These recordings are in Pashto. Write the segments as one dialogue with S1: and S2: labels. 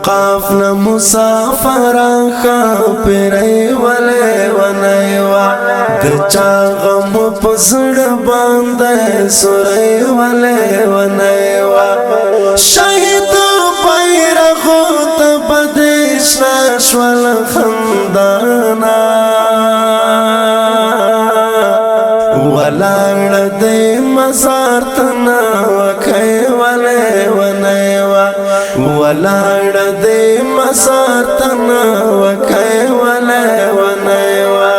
S1: قافله مسافر خاپری ولې ونیوا د چا غم پسړ باندې سورې ولې ونیوا شهید بیرغ ته بدیش شول خندانا ولاړ دې مزار تنا وکي ولې ونیوا ولاړ دې مزار تنا وکي ولې ونیوا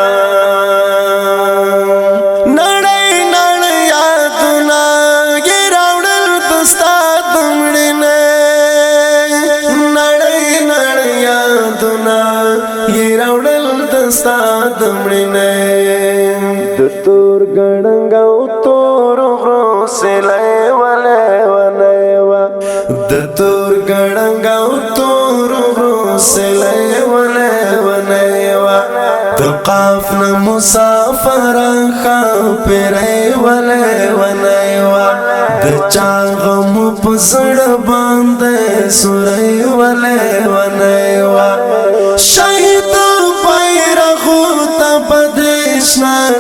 S1: نړۍ نړۍ یادونه یې راوړل دستا دمړنه نړۍ نړۍ یادونه یې راوړل دستا دمړنه د تور ګړنګ او تور غرو سلې ولې ونیوا د تور ګړنګ او تور غرو سلې ولې ونیوا د قافله مسافر خاپری ولې ونیوا د چا غم پسړ باندې سورې ولې ونیوا شهید بیرغ ته بدیش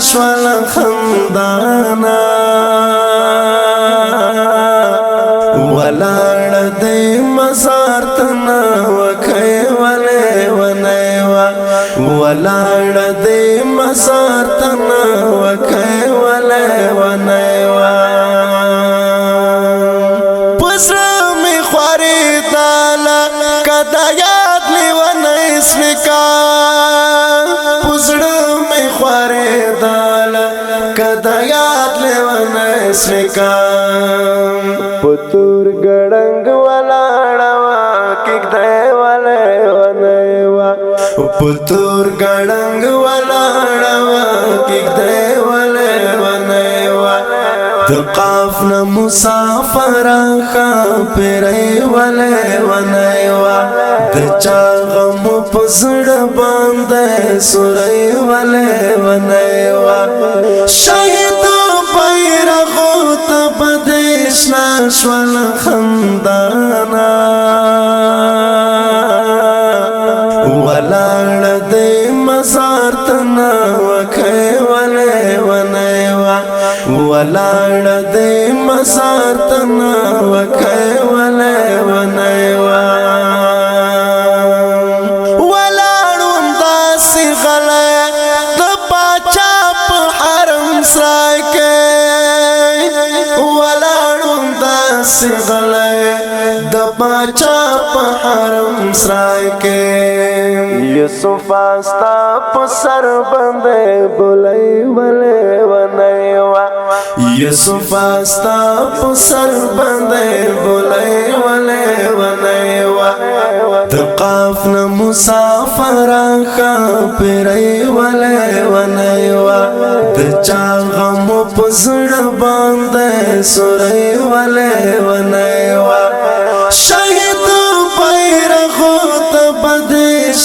S1: شول خندانا ولاړ دې مزار تنا وکي ولې ونیوا ولاړ دې مزار تنا وکي ولې ونیوا پسره می خوري دالا کدا یاد لیونه اسمکا پسره می خوري دالا کدا یاد لیونه اسمکا پتور ګړنګ ولاړوا کګدې ولې ونیوا پتور ګړنګ ولاړوا کګدې ولې ونیوا د قافله مسافر خاپری ولې ونیوا د چا غم پسړ باندې سورې ولې ونیوا شهید بیرغ ته بدیش شول خندانا ولاړ دې مزار تنا وکي ولې ونیوا ولاړ دې مزار تنا وکي ولې ونیوا ولاړم داسې غلې د باچا په حرم سرای کې ولاړم داسې غلې د باچا په حرم سرای کې یوسف استا په سر باندې بولای ولې ونیوا یوسف استا په سر باندې بولای ولې ونیوا د قافله مسافر خاپری ولې ونیوا د چا غم پسړ باندې سورې ولې ونیوا شهید بیرغ ته بدیش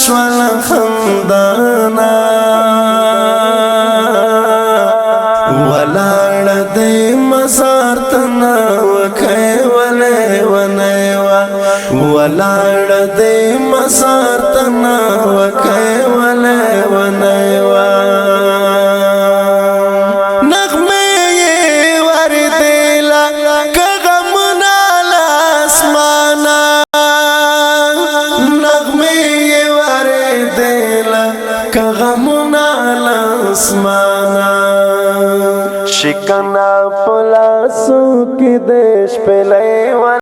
S1: شول خندانا ولاړ دې مزار تنا وکي ولې ونیوا ولاړ دې مزار تنا وکي ولې ونیوا نغمه یې وردلا کغمنا لاسمانا نغمه یې وردلا کغمنا لاسمانا شکنا پلاسو کی دیش پلے